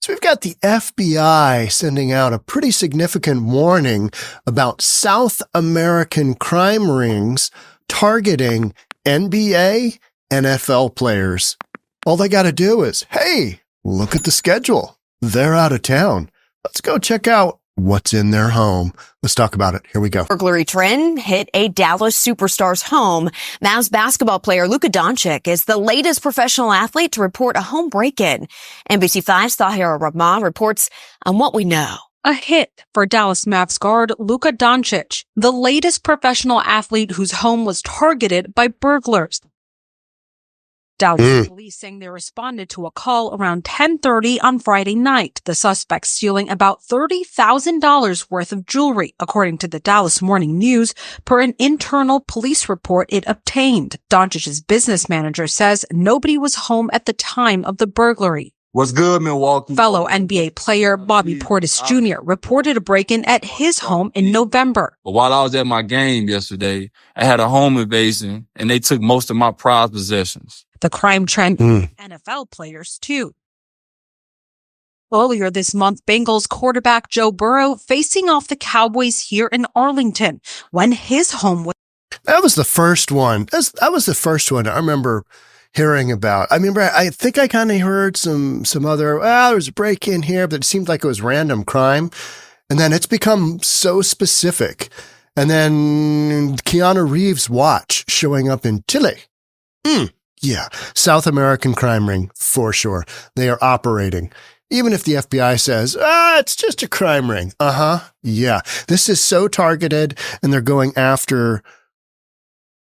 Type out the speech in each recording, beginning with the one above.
So we've got the FBI sending out a pretty significant warning about South American crime rings targeting NBA, NFL players. All they got to do is, hey, look at the schedule. They're out of town. Let's go check out what's in their home. Let's talk about it. Here we go. Burglary trend hit a Dallas superstar's home. Mavs basketball player Luka Dončić is the latest professional athlete to report a home break-in. NBC5's Tahira Rahman reports on what we know. A hit for Dallas Mavs guard Luka Dončić, the latest professional athlete whose home was targeted by burglars. Dallas police saying they responded to a call around 10:30 on Friday night. The suspect stealing about $30,000 worth of jewelry, according to the Dallas Morning News, per an internal police report it obtained. Doncic's business manager says nobody was home at the time of the burglary. What's good, Milwaukee? Fellow NBA player Bobby Portis Jr. reported a break-in at his home in November. But while I was at my game yesterday, I had a home invasion, and they took most of my prized possessions. The crime trend NFL players, too. Earlier this month, Bengals quarterback Joe Burrow facing off the Cowboys here in Arlington when his home was... That was the first one. That was the first one I remember hearing about. I remember, I think I kind of heard some other, there was a break in here, but it seemed like it was random crime. And then it's become so specific. And then Keanu Reeves' watch showing up in Chile. Yeah. South American crime ring for sure. They are operating. Even if the FBI says, it's just a crime ring. Yeah. This is so targeted, and they're going after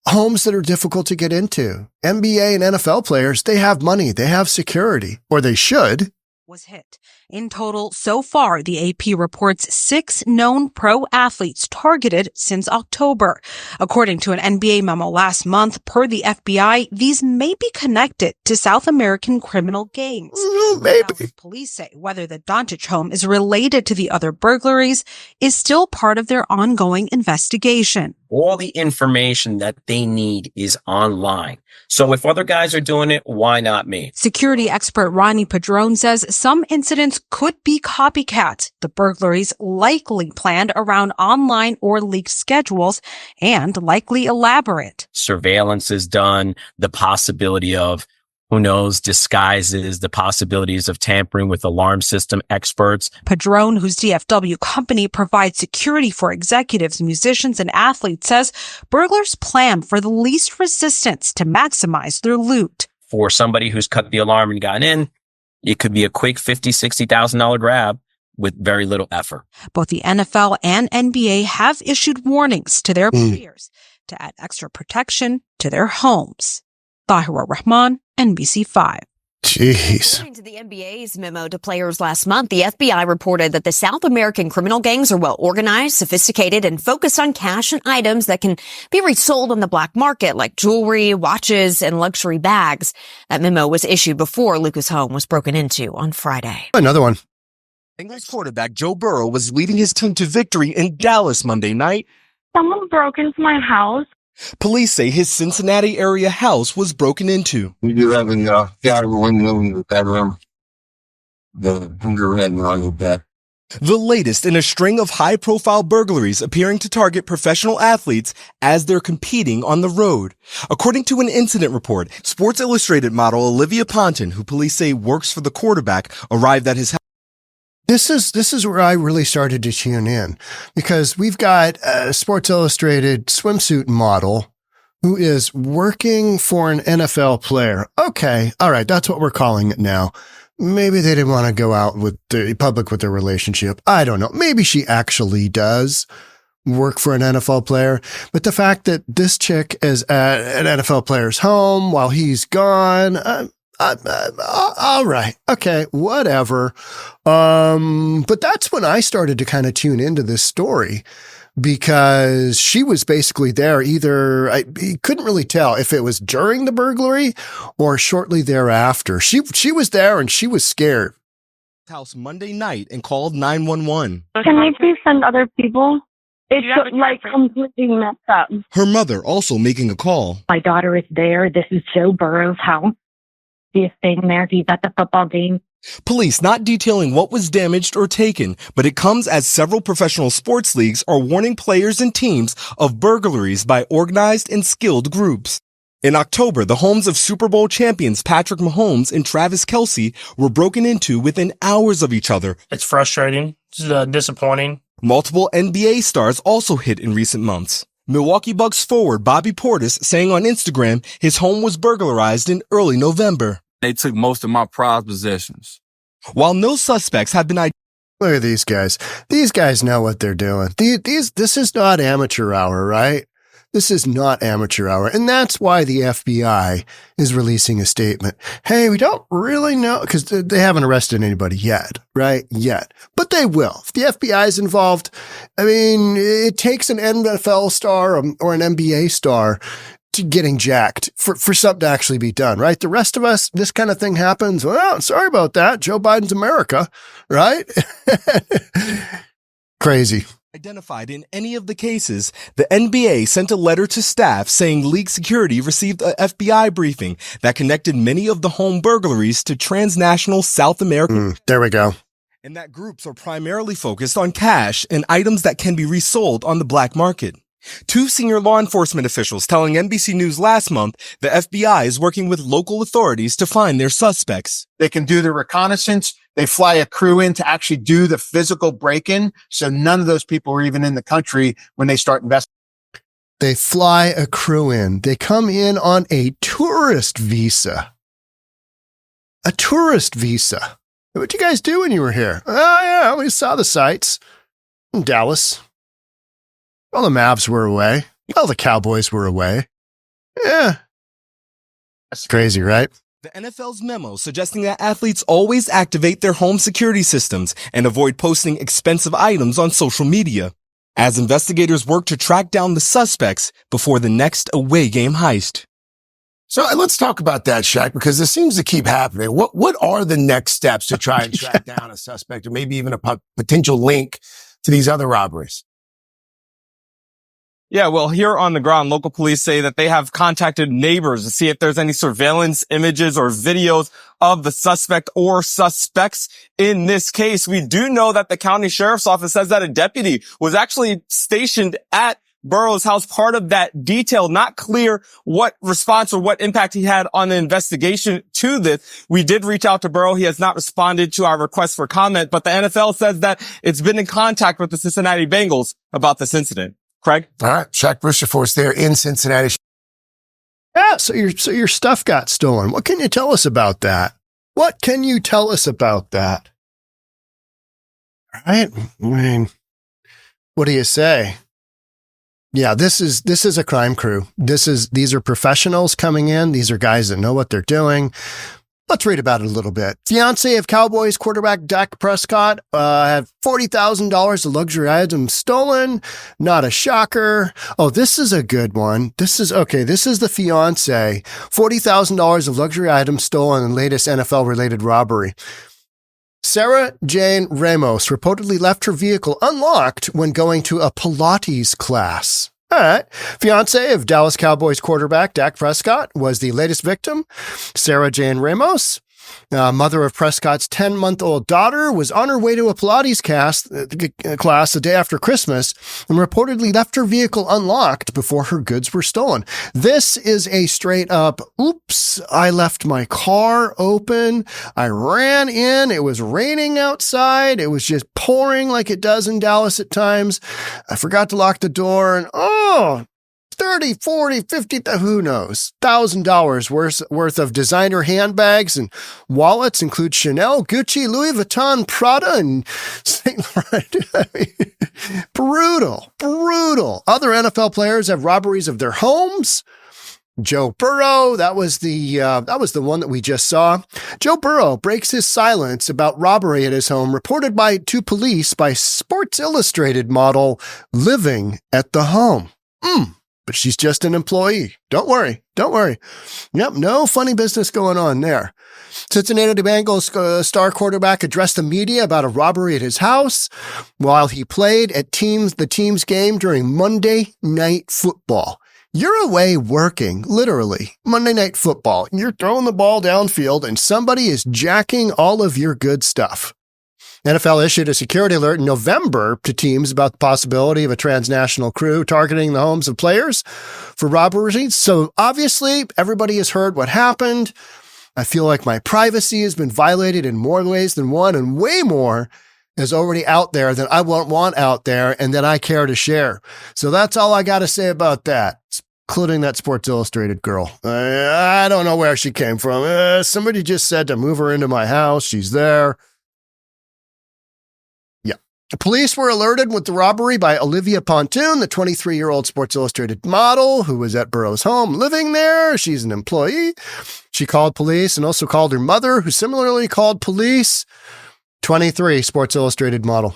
homes that are difficult to get into. NBA and NFL players, they have money, they have security, or they should. Was hit. In total, so far, the AP reports 6 known pro athletes targeted since October. According to an NBA memo last month, per the FBI, these may be connected to South American criminal gangs. Maybe. Police say whether the Dončić home is related to the other burglaries is still part of their ongoing investigation. All the information that they need is online. So if other guys are doing it, why not me? Security expert Ronnie Padron says some incidents could be copycats. The burglaries likely planned around online or leaked schedules and likely elaborate. Surveillance is done, the possibility of, who knows, disguises, the possibilities of tampering with alarm system experts. Padron, whose DFW company provides security for executives, musicians, and athletes, says burglars plan for the least resistance to maximize their loot. For somebody who's cut the alarm and gotten in, it could be a quick $50,000, $60,000 grab with very little effort. Both the NFL and NBA have issued warnings to their players to add extra protection to their homes. Tahira Rahman, NBC5. Jeez. According to the NBA's memo to players last month, the FBI reported that the South American criminal gangs are well organized, sophisticated, and focused on cash and items that can be resold on the black market, like jewelry, watches, and luxury bags. That memo was issued before Luka's home was broken into on Friday. Another one. Bengals quarterback Joe Burrow was leading his team to victory in Dallas Monday night. Someone broke into my house. Police say his Cincinnati area house was broken into. We do have a shower window in the bedroom. The underhead and all of that. The latest in a string of high-profile burglaries appearing to target professional athletes as they're competing on the road. According to an incident report, Sports Illustrated model Olivia Ponton, who police say works for the quarterback, arrived at his house. This is where I really started to tune in, because we've got a Sports Illustrated swimsuit model who is working for an NFL player. Okay. All right. That's what we're calling it now. Maybe they didn't want to go out with the public with their relationship. I don't know. Maybe she actually does work for an NFL player. But the fact that this chick is at an NFL player's home while he's gone, all right. Okay. Whatever. But that's when I started to kind of tune into this story, because she was basically there either, I couldn't really tell if it was during the burglary or shortly thereafter. She was there and she was scared. House Monday night and called 911. Can they please send other people? It's like completely messed up. Her mother also making a call. My daughter is there. This is Joe Burrow's house. He is staying there. He's at the football game. Police not detailing what was damaged or taken, but it comes as several professional sports leagues are warning players and teams of burglaries by organized and skilled groups. In October, the homes of Super Bowl champions Patrick Mahomes and Travis Kelce were broken into within hours of each other. It's frustrating. It's disappointing. Multiple NBA stars also hit in recent months. Milwaukee Bucks forward Bobby Portis saying on Instagram his home was burglarized in early November. They took most of my prized possessions. While no suspects have been identified. Look at these guys. These guys know what they're doing. This is not amateur hour, right? This is not amateur hour. And that's why the FBI is releasing a statement. Hey, we don't really know, because they haven't arrested anybody yet, right? Yet. But they will. If the FBI is involved, I mean, it takes an NFL star or an NBA star to getting jacked for something to actually be done, right? The rest of us, this kind of thing happens. Well, sorry about that. Joe Biden's America, right? Crazy. Identified in any of the cases, the NBA sent a letter to staff saying league security received a FBI briefing that connected many of the home burglaries to Transnational South American. There we go. And that groups are primarily focused on cash and items that can be resold on the black market. Two senior law enforcement officials telling NBC News last month the FBI is working with local authorities to find their suspects. They can do the reconnaissance. They fly a crew in to actually do the physical break-in. So none of those people are even in the country when they start investigating. They fly a crew in. They come in on a tourist visa. A tourist visa. What'd you guys do when you were here? Oh, yeah, we saw the sights in Dallas. All the Mavs were away. All the Cowboys were away. Yeah. That's crazy, right? The NFL's memo suggesting that athletes always activate their home security systems and avoid posting expensive items on social media, as investigators work to track down the suspects before the next away game heist. So let's talk about that, Shaq, because this seems to keep happening. What are the next steps to try and track down a suspect or maybe even a potential link to these other robberies? Yeah, well, here on the ground, local police say that they have contacted neighbors to see if there's any surveillance images or videos of the suspect or suspects in this case. We do know that the county sheriff's office says that a deputy was actually stationed at Burrow's house, part of that detail. Not clear what response or what impact he had on the investigation to this. We did reach out to Burrow. He has not responded to our request for comment, but the NFL says that it's been in contact with the Cincinnati Bengals about this incident. Craig? All right. Shaq Brewster for us there in Cincinnati. Yeah, so your stuff got stolen. What can you tell us about that? What can you tell us about that? All right. I mean, what do you say? Yeah, this is a crime crew. These are professionals coming in. These are guys that know what they're doing. Let's read about it a little bit. Fiance of Cowboys quarterback Dak Prescott had $40,000 of luxury items stolen. Not a shocker. Oh, this is a good one. This is the fiance. $40,000 of luxury items stolen in the latest NFL-related robbery. Sarah Jane Ramos reportedly left her vehicle unlocked when going to a Pilates class. All right. Fiance of Dallas Cowboys quarterback Dak Prescott was the latest victim. Sarah Jane Ramos, mother of Prescott's 10-month-old daughter, was on her way to a Pilates class the day after Christmas and reportedly left her vehicle unlocked before her goods were stolen. This is a straight up, oops, I left my car open. I ran in. It was raining outside. It was just pouring like it does in Dallas at times. I forgot to lock the door and, oh, 30, 40, 50, who knows, $1,000 worth of designer handbags and wallets include Chanel, Gucci, Louis Vuitton, Prada, and St. Laurent. I mean, brutal. Other NFL players have robberies of their homes. Joe Burrow, that was the one that we just saw. Joe Burrow breaks his silence about robbery at his home, reported to police by Sports Illustrated model living at the home. But she's just an employee. Don't worry. Yep, no funny business going on there. Cincinnati Bengals star quarterback addressed the media about a robbery at his house while he played at the team's game during Monday Night Football. You're away working, literally, Monday Night Football. You're throwing the ball downfield and somebody is jacking all of your good stuff. NFL issued a security alert in November to teams about the possibility of a transnational crew targeting the homes of players for robberies. So obviously, everybody has heard what happened. I feel like my privacy has been violated in more ways than one, and way more is already out there than I want out there and that I care to share. So that's all I got to say about that, including that Sports Illustrated girl. I don't know where she came from. Somebody just said to move her into my house. She's there. Yeah. The police were alerted with the robbery by Olivia Pontoon, the 23-year-old Sports Illustrated model who was at Burrow's home living there. She's an employee. She called police and also called her mother, who similarly called police. 23, Sports Illustrated model.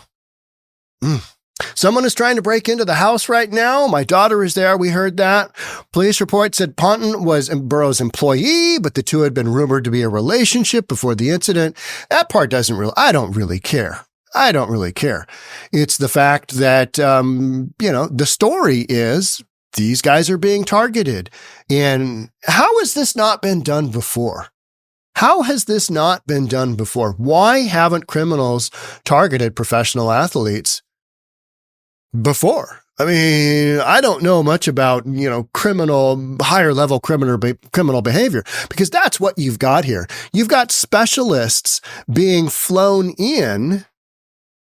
Someone is trying to break into the house right now. My daughter is there. We heard that. Police report said Ponton was Burrow's employee, but the two had been rumored to be a relationship before the incident. That part I don't really care. I don't really care. It's the fact that, the story is these guys are being targeted. And how has this not been done before? How has this not been done before? Why haven't criminals targeted professional athletes before? I mean, I don't know much about, higher level criminal behavior, because that's what you've got here. You've got specialists being flown in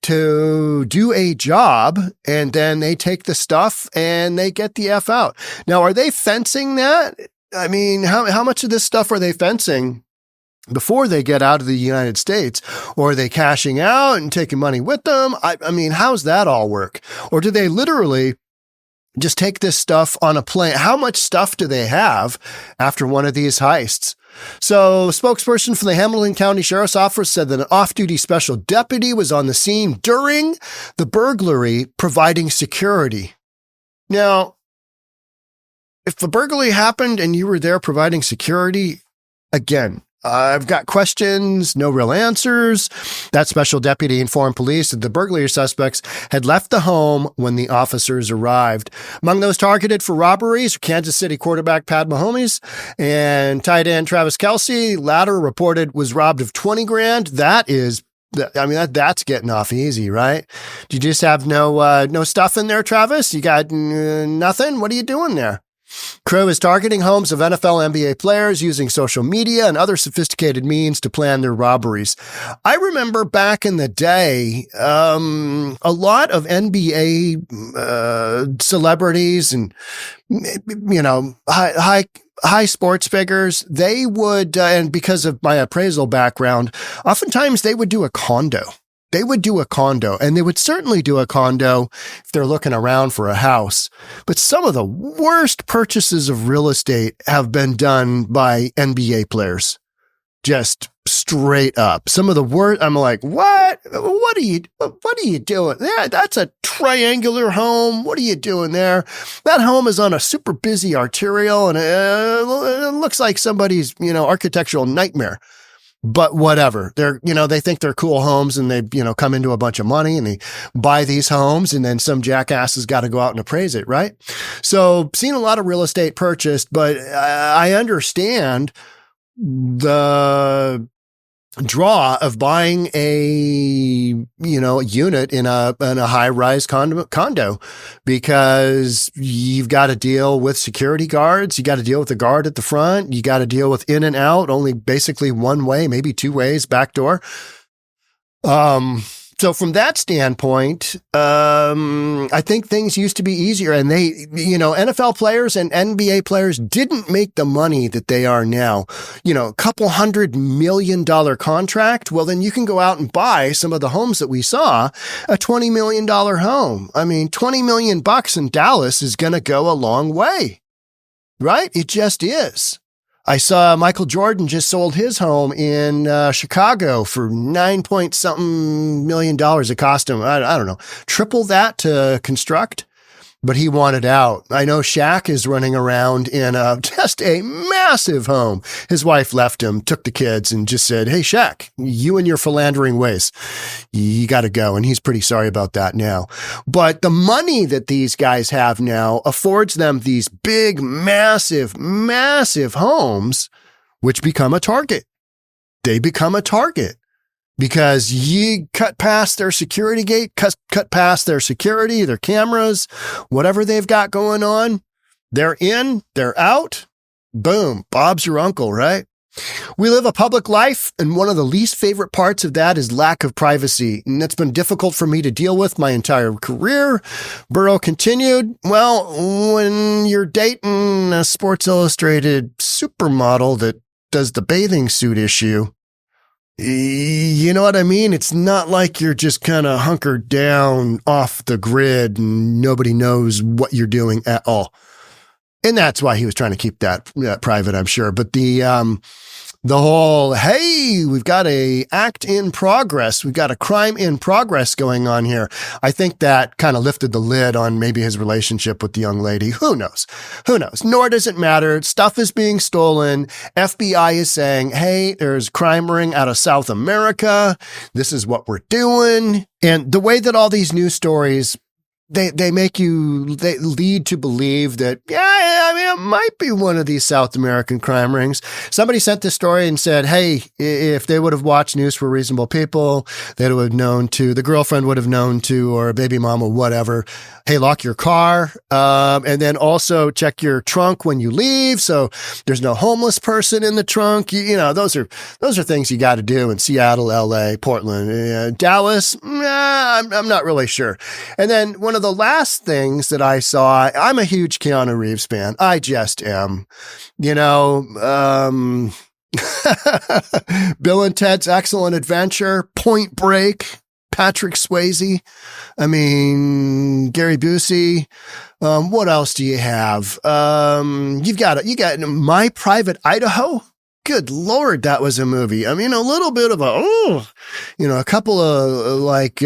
to do a job, and then they take the stuff and they get the F out. Now, are they fencing that? I mean, how much of this stuff are they fencing before they get out of the United States? Or are they cashing out and taking money with them? I mean, how's that all work? Or do they literally just take this stuff on a plane? How much stuff do they have after one of these heists? So a spokesperson for the Hamilton County Sheriff's Office said that an off-duty special deputy was on the scene during the burglary, providing security. Now, if the burglary happened and you were there providing security, again, I've got questions, no real answers. That special deputy informed police that the burglary suspects had left the home when the officers arrived. Among those targeted for robberies, Kansas City quarterback Pat Mahomes and tight end Travis Kelce. Latter reported was robbed of $20,000. That's getting off easy, right? Do you just have no stuff in there, Travis? You got nothing? What are you doing there? Crew is targeting homes of NFL, NBA players using social media and other sophisticated means to plan their robberies. I remember back in the day, a lot of NBA celebrities and high sports figures, they would, and because of my appraisal background, oftentimes they would do a condo. They would do a condo, and they would certainly do a condo if they're looking around for a house. But some of the worst purchases of real estate have been done by NBA players. Just straight up. Some of the worst, I'm like, what? What are you doing? Yeah, that's a triangular home. What are you doing there? That home is on a super busy arterial, and it looks like somebody's, architectural nightmare. But whatever, they think they're cool homes, and they, come into a bunch of money and they buy these homes, and then some jackass has got to go out and appraise it, right? So seen a lot of real estate purchased, but I understand the draw of buying a unit in a high-rise condo, because you've got to deal with security guards. You got to deal with the guard at the front. You got to deal with in and out, only basically one way, maybe two ways, back door. So from that standpoint, I think things used to be easier, and they, NFL players and NBA players didn't make the money that they are now. A couple $100 million contract. Well, then you can go out and buy some of the homes that we saw, a $20 million home. I mean, $20 million in Dallas is going to go a long way, right? It just is. I saw Michael Jordan just sold his home in Chicago for $9-point-something million. It cost him, I don't know, triple that to construct. but he wanted out. I know Shaq is running around in just a massive home. His wife left him, took the kids, and just said, "Hey, Shaq, you and your philandering ways, you got to go." And he's pretty sorry about that now. But the money that these guys have now affords them these big, massive, massive homes, which become a target. They become a target. Because you cut past their security gate, cut past their security, their cameras, whatever they've got going on. They're in, they're out. Boom. Bob's your uncle, right? We live a public life, and one of the least favorite parts of that is lack of privacy. And that's been difficult for me to deal with my entire career. Burrow continued, well, when you're dating a Sports Illustrated supermodel that does the bathing suit issue, you know what I mean? It's not like you're just kind of hunkered down off the grid and nobody knows what you're doing at all. And that's why he was trying to keep that private, I'm sure. But the whole, hey, we've got a act in progress. We've got a crime in progress going on here. I think that kind of lifted the lid on maybe his relationship with the young lady. Who knows? Who knows? Nor does it matter. Stuff is being stolen. FBI is saying, hey, there's crime ring out of South America. This is what we're doing. And the way that all these news stories, they lead to believe that, I mean, it might be one of these South American crime rings. Somebody sent this story and said, hey, if they would have watched News for Reasonable People, they would have known to, the girlfriend would have known to, or baby mama, whatever. Hey, lock your car. And then also check your trunk when you leave. So there's no homeless person in the trunk. You know, those are things you got to do in Seattle, LA, Portland, Dallas. I'm not really sure. And then one of the last things that I saw, I'm a huge Keanu Reeves fan. I just am. You know, Bill and Ted's Excellent Adventure, Point Break, Patrick Swayze. I mean, Gary Busey. What else do you have? You got My Private Idaho. Good Lord, that was a movie. I mean, a little bit of a couple of like,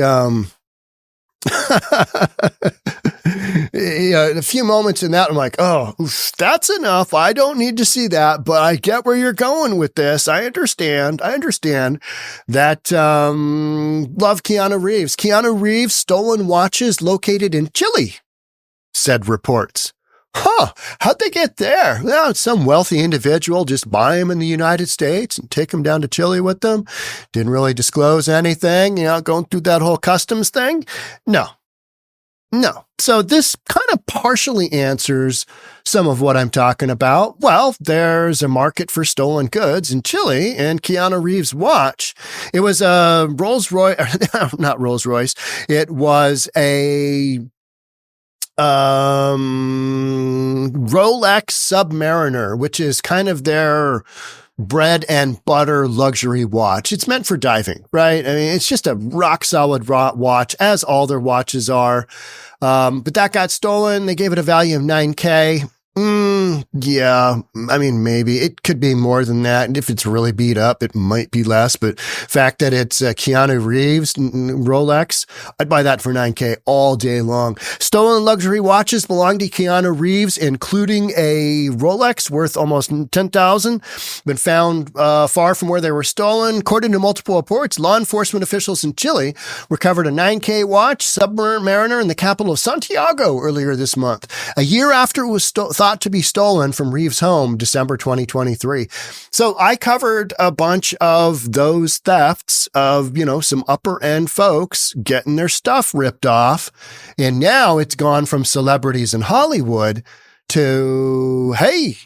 a few moments in that, I'm like, oh, that's enough. I don't need to see that, but I get where you're going with this. I understand that, love Keanu Reeves. Keanu Reeves stolen watches located in Chile, said reports. How'd they get there? Well, some wealthy individual just buy them in the United States and take them down to Chile with them. Didn't really disclose anything, going through that whole customs thing. No. So this kind of partially answers some of what I'm talking about. Well, there's a market for stolen goods in Chile, and Keanu Reeves' watch, it was a not Rolls Royce. It was a Rolex Submariner, which is kind of their bread and butter luxury watch. It's meant for diving, right? I mean, it's just a rock solid watch, as all their watches are. But that got stolen. They gave it a value of $9,000. Yeah, I mean, maybe it could be more than that. And if it's really beat up, it might be less. But fact that it's Keanu Reeves Rolex, I'd buy that for $9,000 all day long. Stolen luxury watches belong to Keanu Reeves, including a Rolex worth almost $10,000, been found far from where they were stolen. According to multiple reports, law enforcement officials in Chile recovered a $9,000 watch, Submariner, in the capital of Santiago earlier this month, a year after it was thought to be stolen from Reeves' home, December 2023. So I covered a bunch of those thefts of, some upper end folks getting their stuff ripped off. And now it's gone from celebrities in Hollywood to, hey,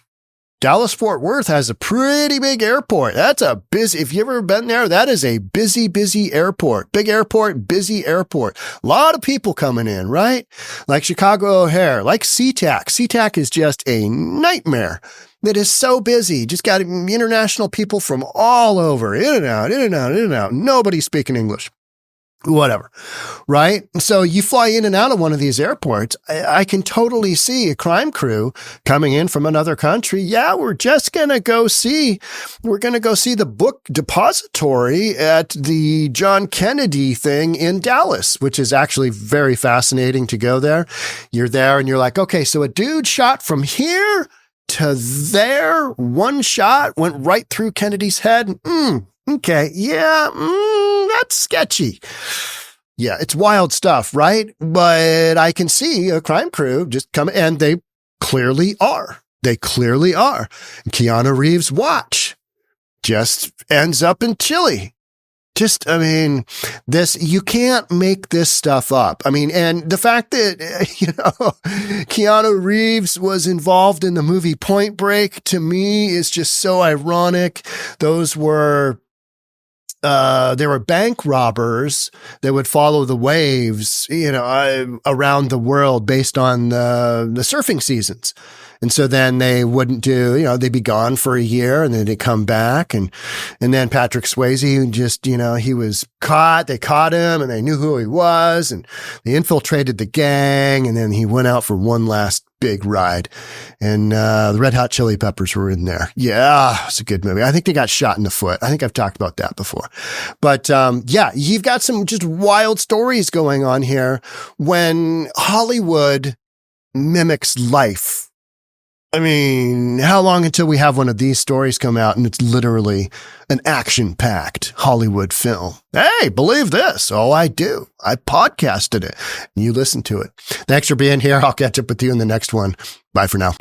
Dallas Fort Worth has a pretty big airport. That's a busy, if you've ever been there, that is a busy, busy airport. Big airport, busy airport. A lot of people coming in, right? Like Chicago O'Hare, like SeaTac. SeaTac is just a nightmare. That is so busy. Just got international people from all over, in and out. Nobody speaking English. whatever, right? So you fly in and out of one of these airports. I can totally see a crime crew coming in from another country. Yeah, we're going to go see the book depository at the John Kennedy thing in Dallas, which is actually very fascinating to go there. You're there and you're like, okay, so a dude shot from here to there. One shot went right through Kennedy's head. Okay. Yeah. That's sketchy. Yeah. It's wild stuff, right? But I can see a crime crew just come, and they clearly are. Keanu Reeves' watch just ends up in Chile. You can't make this stuff up. And the fact that, Keanu Reeves was involved in the movie Point Break, to me, is just so ironic. They were bank robbers that would follow the waves, around the world based on the surfing seasons. And so then they wouldn't they'd be gone for a year and then they'd come back. And then Patrick Swayze just, he was caught. They caught him and they knew who he was and they infiltrated the gang. And then he went out for one last big ride. And the Red Hot Chili Peppers were in there. Yeah, it's a good movie. I think they got shot in the foot. I think I've talked about that before. But you've got some just wild stories going on here when Hollywood mimics life. How long until we have one of these stories come out and it's literally an action-packed Hollywood film? Hey, believe this. Oh, I do. I podcasted it. You listen to it. Thanks for being here. I'll catch up with you in the next one. Bye for now.